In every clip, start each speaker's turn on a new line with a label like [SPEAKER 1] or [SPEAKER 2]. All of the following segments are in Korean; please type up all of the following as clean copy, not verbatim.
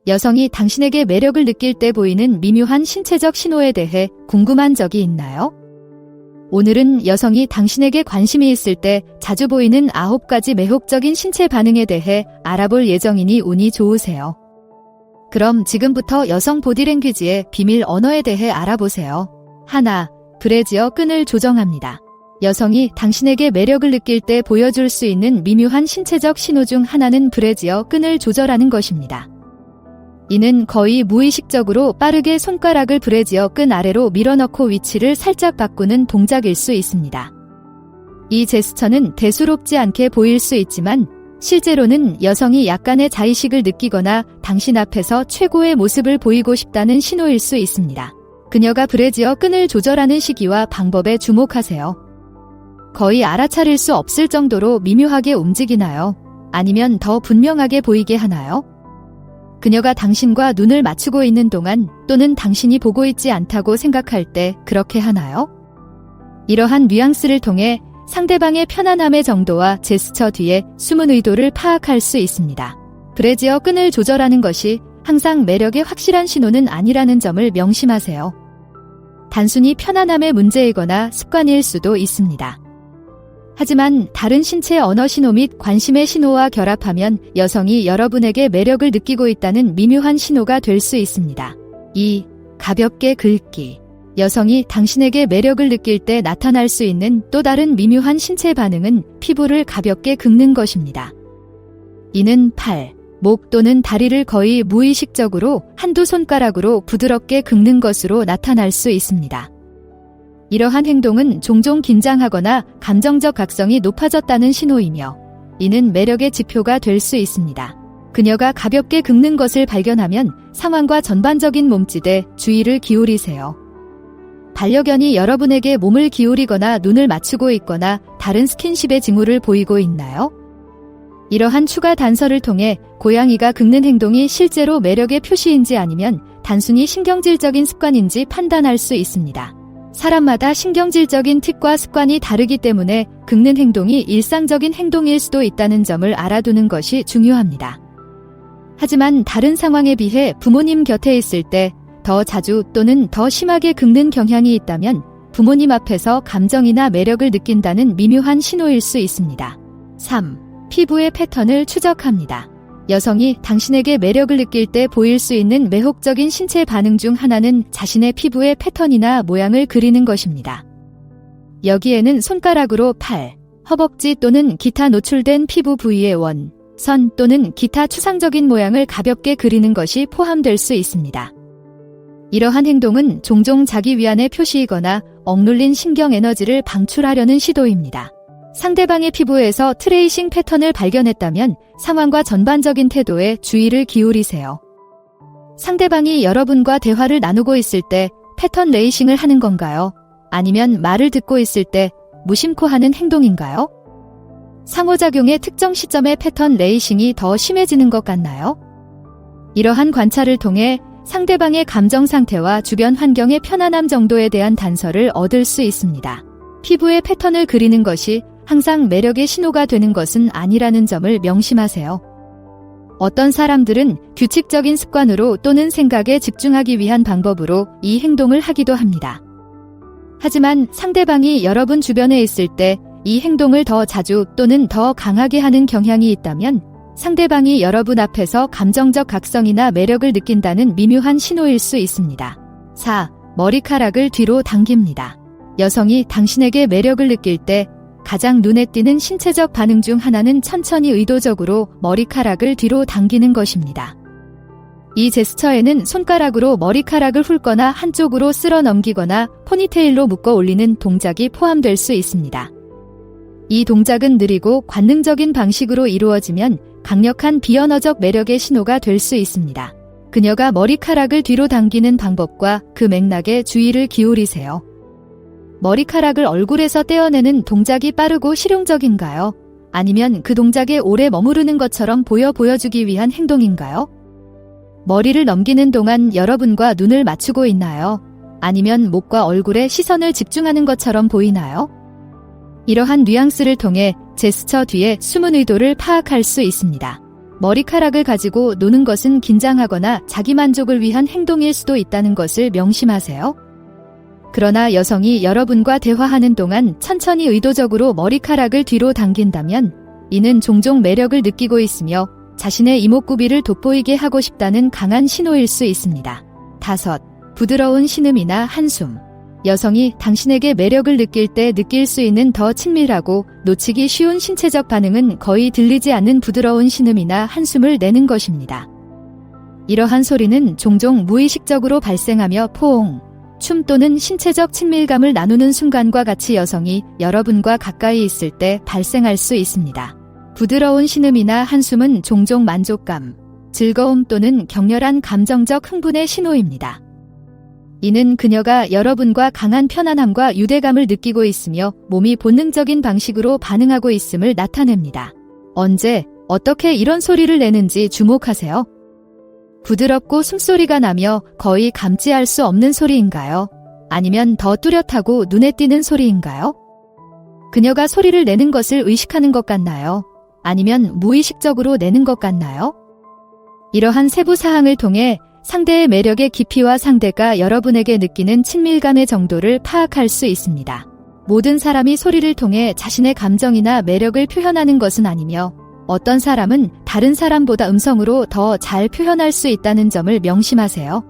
[SPEAKER 1] 여성이 당신에게 매력을 느낄 때 보이는 미묘한 신체적 신호에 대해 궁금한 적이 있나요? 오늘은 여성이 당신에게 관심이 있을 때 자주 보이는 9가지 매혹적인 신체 반응에 대해 알아볼 예정이니 운이 좋으세요. 그럼 지금부터 여성 보디랭귀지의 비밀 언어에 대해 알아보세요. 하나, 브래지어 끈을 조정합니다. 여성이 당신에게 매력을 느낄 때 보여줄 수 있는 미묘한 신체적 신호 중 하나는 브래지어 끈을 조절하는 것입니다. 이는 거의 무의식적으로 빠르게 손가락을 브래지어 끈 아래로 밀어넣고 위치를 살짝 바꾸는 동작일 수 있습니다. 이 제스처는 대수롭지 않게 보일 수 있지만 실제로는 여성이 약간의 자의식을 느끼거나 당신 앞에서 최고의 모습을 보이고 싶다는 신호일 수 있습니다. 그녀가 브래지어 끈을 조절하는 시기와 방법에 주목하세요. 거의 알아차릴 수 없을 정도로 미묘하게 움직이나요? 아니면 더 분명하게 보이게 하나요? 그녀가 당신과 눈을 맞추고 있는 동안 또는 당신이 보고 있지 않다고 생각할 때 그렇게 하나요? 이러한 뉘앙스를 통해 상대방의 편안함의 정도와 제스처 뒤에 숨은 의도를 파악할 수 있습니다. 브래지어 끈을 조절하는 것이 항상 매력의 확실한 신호는 아니라는 점을 명심하세요. 단순히 편안함의 문제이거나 습관일 수도 있습니다. 하지만 다른 신체 언어 신호 및 관심의 신호와 결합하면 여성이 여러분에게 매력을 느끼고 있다는 미묘한 신호가 될 수 있습니다. 2. 가볍게 긁기. 여성이 당신에게 매력을 느낄 때 나타날 수 있는 또 다른 미묘한 신체 반응은 피부를 가볍게 긁는 것입니다. 이는 팔, 목 또는 다리를 거의 무의식적으로 한두 손가락으로 부드럽게 긁는 것으로 나타날 수 있습니다. 이러한 행동은 종종 긴장하거나 감정적 각성이 높아졌다는 신호이며 이는 매력의 지표가 될 수 있습니다. 그녀가 가볍게 긁는 것을 발견하면 상황과 전반적인 몸짓에 주의를 기울이세요. 반려견이 여러분에게 몸을 기울이거나 눈을 맞추고 있거나 다른 스킨십의 징후를 보이고 있나요? 이러한 추가 단서를 통해 고양이가 긁는 행동이 실제로 매력의 표시인지 아니면 단순히 신경질적인 습관인지 판단할 수 있습니다. 사람마다 신경질적인 틱과 습관이 다르기 때문에 긁는 행동이 일상적인 행동일 수도 있다는 점을 알아두는 것이 중요합니다. 하지만 다른 상황에 비해 부모님 곁에 있을 때 더 자주 또는 더 심하게 긁는 경향이 있다면 부모님 앞에서 감정이나 매력을 느낀다는 미묘한 신호일 수 있습니다. 3. 피부의 패턴을 추적합니다. 여성이 당신에게 매력을 느낄 때 보일 수 있는 매혹적인 신체 반응 중 하나는 자신의 피부의 패턴이나 모양을 그리는 것입니다. 여기에는 손가락으로 팔, 허벅지 또는 기타 노출된 피부 부위의 원, 선 또는 기타 추상적인 모양을 가볍게 그리는 것이 포함될 수 있습니다. 이러한 행동은 종종 자기 위안의 표시이거나 억눌린 신경 에너지를 방출하려는 시도입니다. 상대방의 피부에서 트레이싱 패턴을 발견했다면 상황과 전반적인 태도에 주의를 기울이세요. 상대방이 여러분과 대화를 나누고 있을 때 패턴 레이싱을 하는 건가요? 아니면 말을 듣고 있을 때 무심코 하는 행동인가요? 상호작용의 특정 시점의 패턴 레이싱이 더 심해지는 것 같나요? 이러한 관찰을 통해 상대방의 감정 상태와 주변 환경의 편안함 정도에 대한 단서를 얻을 수 있습니다. 피부의 패턴을 그리는 것이 항상 매력의 신호가 되는 것은 아니라는 점을 명심하세요. 어떤 사람들은 규칙적인 습관으로 또는 생각에 집중하기 위한 방법으로 이 행동을 하기도 합니다. 하지만 상대방이 여러분 주변에 있을 때 이 행동을 더 자주 또는 더 강하게 하는 경향이 있다면 상대방이 여러분 앞에서 감정적 각성이나 매력을 느낀다는 미묘한 신호일 수 있습니다. 4. 머리카락을 뒤로 당깁니다. 여성이 당신에게 매력을 느낄 때 가장 눈에 띄는 신체적 반응 중 하나는 천천히 의도적으로 머리카락을 뒤로 당기는 것입니다. 이 제스처에는 손가락으로 머리카락을 훑거나 한쪽으로 쓸어 넘기거나 포니테일로 묶어 올리는 동작이 포함될 수 있습니다. 이 동작은 느리고 관능적인 방식으로 이루어지면 강력한 비언어적 매력의 신호가 될 수 있습니다. 그녀가 머리카락을 뒤로 당기는 방법과 그 맥락에 주의를 기울이세요. 머리카락을 얼굴에서 떼어내는 동작이 빠르고 실용적인가요? 아니면 그 동작에 오래 머무르는 것처럼 보여주기 위한 행동인가요? 머리를 넘기는 동안 여러분과 눈을 맞추고 있나요? 아니면 목과 얼굴에 시선을 집중하는 것처럼 보이나요? 이러한 뉘앙스를 통해 제스처 뒤에 숨은 의도를 파악할 수 있습니다. 머리카락을 가지고 노는 것은 긴장하거나 자기만족을 위한 행동일 수도 있다는 것을 명심하세요. 그러나 여성이 여러분과 대화하는 동안 천천히 의도적으로 머리카락을 뒤로 당긴다면 이는 종종 매력을 느끼고 있으며 자신의 이목구비를 돋보이게 하고 싶다는 강한 신호일 수 있습니다. 5. 부드러운 신음이나 한숨. 여성이 당신에게 매력을 느낄 때 느낄 수 있는 더 친밀하고 놓치기 쉬운 신체적 반응은 거의 들리지 않는 부드러운 신음이나 한숨을 내는 것입니다. 이러한 소리는 종종 무의식적으로 발생하며 포옹, 춤 또는 신체적 친밀감을 나누는 순간과 같이 여성이 여러분과 가까이 있을 때 발생할 수 있습니다. 부드러운 신음이나 한숨은 종종 만족감, 즐거움 또는 격렬한 감정적 흥분의 신호입니다. 이는 그녀가 여러분과 강한 편안함과 유대감을 느끼고 있으며 몸이 본능적인 방식으로 반응하고 있음을 나타냅니다. 언제, 어떻게 이런 소리를 내는지 주목하세요. 부드럽고 숨소리가 나며 거의 감지할 수 없는 소리인가요? 아니면 더 뚜렷하고 눈에 띄는 소리인가요? 그녀가 소리를 내는 것을 의식하는 것 같나요? 아니면 무의식적으로 내는 것 같나요? 이러한 세부 사항을 통해 상대의 매력의 깊이와 상대가 여러분에게 느끼는 친밀감의 정도를 파악할 수 있습니다. 모든 사람이 소리를 통해 자신의 감정이나 매력을 표현하는 것은 아니며 어떤 사람은 다른 사람보다 음성으로 더 잘 표현할 수 있다는 점을 명심하세요.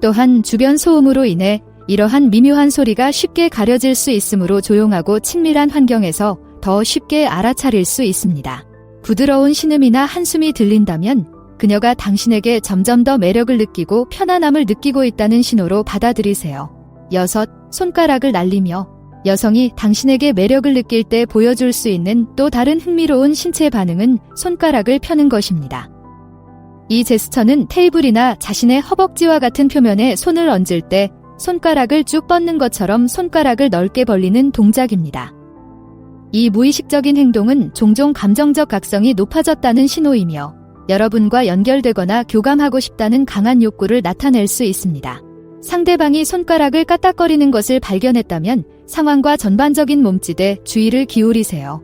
[SPEAKER 1] 또한 주변 소음으로 인해 이러한 미묘한 소리가 쉽게 가려질 수 있으므로 조용하고 친밀한 환경에서 더 쉽게 알아차릴 수 있습니다. 부드러운 신음이나 한숨이 들린다면 그녀가 당신에게 점점 더 매력을 느끼고 편안함을 느끼고 있다는 신호로 받아들이세요. 6. 손가락을 날리며. 여성이 당신에게 매력을 느낄 때 보여줄 수 있는 또 다른 흥미로운 신체 반응은 손가락을 펴는 것입니다. 이 제스처는 테이블이나 자신의 허벅지와 같은 표면에 손을 얹을 때 손가락을 쭉 뻗는 것처럼 손가락을 넓게 벌리는 동작입니다. 이 무의식적인 행동은 종종 감정적 각성이 높아졌다는 신호이며 여러분과 연결되거나 교감하고 싶다는 강한 욕구를 나타낼 수 있습니다. 상대방이 손가락을 까딱거리는 것을 발견했다면 상황과 전반적인 몸짓에 주의를 기울이세요.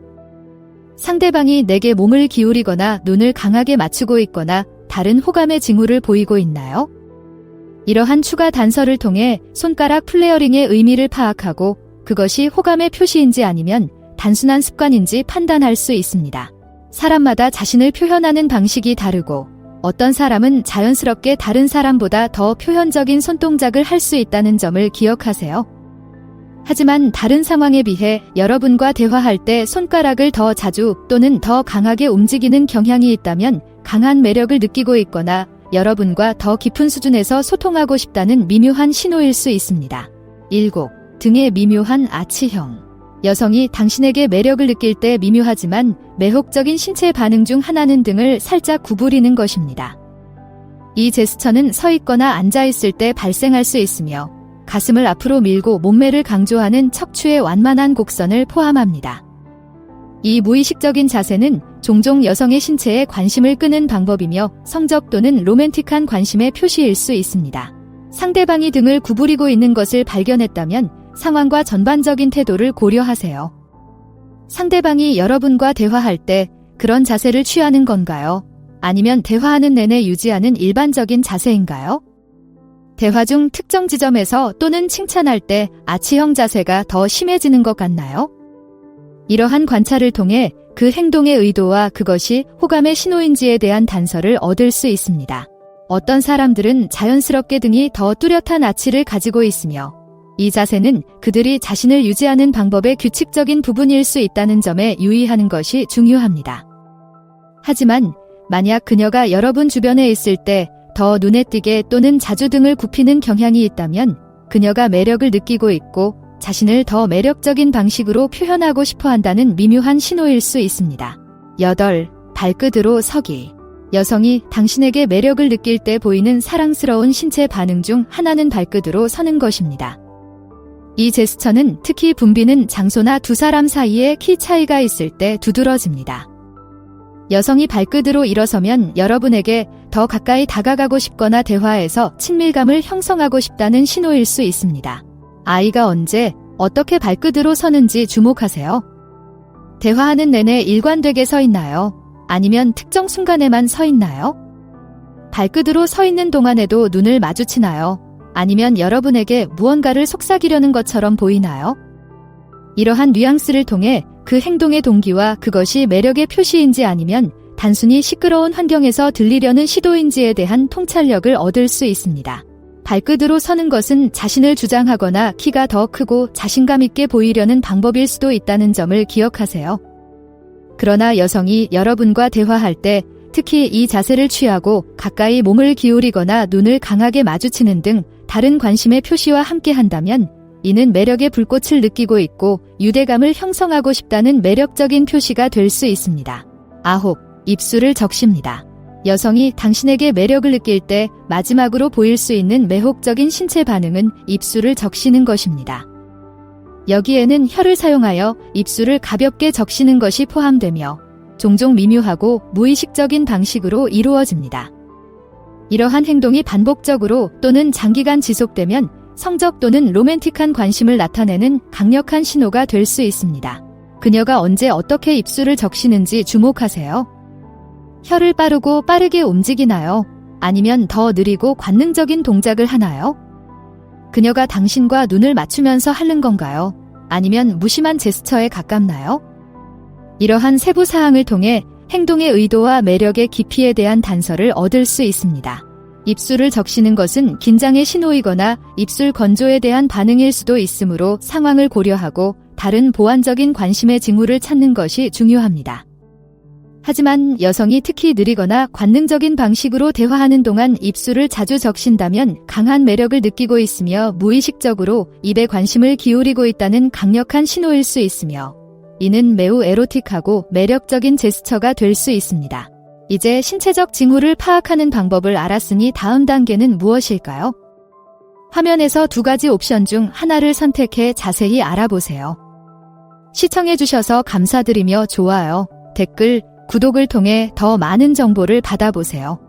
[SPEAKER 1] 상대방이 내게 몸을 기울이거나 눈을 강하게 맞추고 있거나 다른 호감의 징후를 보이고 있나요? 이러한 추가 단서를 통해 손가락 플레어링의 의미를 파악하고 그것이 호감의 표시인지 아니면 단순한 습관인지 판단할 수 있습니다. 사람마다 자신을 표현하는 방식이 다르고 어떤 사람은 자연스럽게 다른 사람보다 더 표현적인 손동작을 할 수 있다는 점을 기억하세요. 하지만 다른 상황에 비해 여러분과 대화할 때 손가락을 더 자주 또는 더 강하게 움직이는 경향이 있다면 강한 매력을 느끼고 있거나 여러분과 더 깊은 수준에서 소통하고 싶다는 미묘한 신호일 수 있습니다. 7. 등의 미묘한 아치형. 여성이 당신에게 매력을 느낄 때 미묘하지만 매혹적인 신체 반응 중 하나는 등을 살짝 구부리는 것입니다. 이 제스처는 서 있거나 앉아 있을 때 발생할 수 있으며 가슴을 앞으로 밀고 몸매를 강조하는 척추의 완만한 곡선을 포함합니다. 이 무의식적인 자세는 종종 여성의 신체에 관심을 끄는 방법이며 성적 또는 로맨틱한 관심의 표시일 수 있습니다. 상대방이 등을 구부리고 있는 것을 발견했다면 상황과 전반적인 태도를 고려하세요. 상대방이 여러분과 대화할 때 그런 자세를 취하는 건가요? 아니면 대화하는 내내 유지하는 일반적인 자세인가요? 대화 중 특정 지점에서 또는 칭찬할 때 아치형 자세가 더 심해지는 것 같나요? 이러한 관찰을 통해 그 행동의 의도와 그것이 호감의 신호인지에 대한 단서를 얻을 수 있습니다. 어떤 사람들은 자연스럽게 등이 더 뚜렷한 아치를 가지고 있으며 이 자세는 그들이 자신을 유지하는 방법의 규칙적인 부분일 수 있다는 점에 유의하는 것이 중요합니다. 하지만 만약 그녀가 여러분 주변에 있을 때 더 눈에 띄게 또는 자주 등을 굽히는 경향이 있다면 그녀가 매력을 느끼고 있고 자신을 더 매력적인 방식으로 표현하고 싶어 한다는 미묘한 신호일 수 있습니다. 8. 발끝으로 서기. 여성이 당신에게 매력을 느낄 때 보이는 사랑스러운 신체 반응 중 하나는 발끝으로 서는 것입니다. 이 제스처는 특히 붐비는 장소나 두 사람 사이에 키 차이가 있을 때 두드러집니다. 여성이 발끝으로 일어서면 여러분에게 더 가까이 다가가고 싶거나 대화에서 친밀감을 형성하고 싶다는 신호일 수 있습니다. 아이가 언제, 어떻게 발끝으로 서는지 주목하세요. 대화하는 내내 일관되게 서 있나요? 아니면 특정 순간에만 서 있나요? 발끝으로 서 있는 동안에도 눈을 마주치나요? 아니면 여러분에게 무언가를 속삭이려는 것처럼 보이나요? 이러한 뉘앙스를 통해 그 행동의 동기와 그것이 매력의 표시인지 아니면 단순히 시끄러운 환경에서 들리려는 시도인지에 대한 통찰력을 얻을 수 있습니다. 발끝으로 서는 것은 자신을 주장하거나 키가 더 크고 자신감 있게 보이려는 방법일 수도 있다는 점을 기억하세요. 그러나 여성이 여러분과 대화할 때 특히 이 자세를 취하고 가까이 몸을 기울이거나 눈을 강하게 마주치는 등 다른 관심의 표시와 함께 한다면 이는 매력의 불꽃을 느끼고 있고 유대감을 형성하고 싶다는 매력적인 표시가 될 수 있습니다. 9. 입술을 적십니다. 여성이 당신에게 매력을 느낄 때 마지막으로 보일 수 있는 매혹적인 신체 반응은 입술을 적시는 것입니다. 여기에는 혀를 사용하여 입술을 가볍게 적시는 것이 포함되며 종종 미묘하고 무의식적인 방식으로 이루어집니다. 이러한 행동이 반복적으로 또는 장기간 지속되면 성적 또는 로맨틱한 관심을 나타내는 강력한 신호가 될 수 있습니다. 그녀가 언제 어떻게 입술을 적시는지 주목하세요. 혀를 빠르게 움직이나요? 아니면 더 느리고 관능적인 동작을 하나요? 그녀가 당신과 눈을 맞추면서 하는 건가요? 아니면 무심한 제스처에 가깝나요? 이러한 세부 사항을 통해 행동의 의도와 매력의 깊이에 대한 단서를 얻을 수 있습니다. 입술을 적시는 것은 긴장의 신호이거나 입술 건조에 대한 반응일 수도 있으므로 상황을 고려하고 다른 보완적인 관심의 징후를 찾는 것이 중요합니다. 하지만 여성이 특히 느리거나 관능적인 방식으로 대화하는 동안 입술을 자주 적신다면 강한 매력을 느끼고 있으며 무의식적으로 입에 관심을 기울이고 있다는 강력한 신호일 수 있으며 이는 매우 에로틱하고 매력적인 제스처가 될 수 있습니다. 이제 신체적 징후를 파악하는 방법을 알았으니 다음 단계는 무엇일까요? 화면에서 두 가지 옵션 중 하나를 선택해 자세히 알아보세요. 시청해주셔서 감사드리며 좋아요, 댓글, 구독을 통해 더 많은 정보를 받아보세요.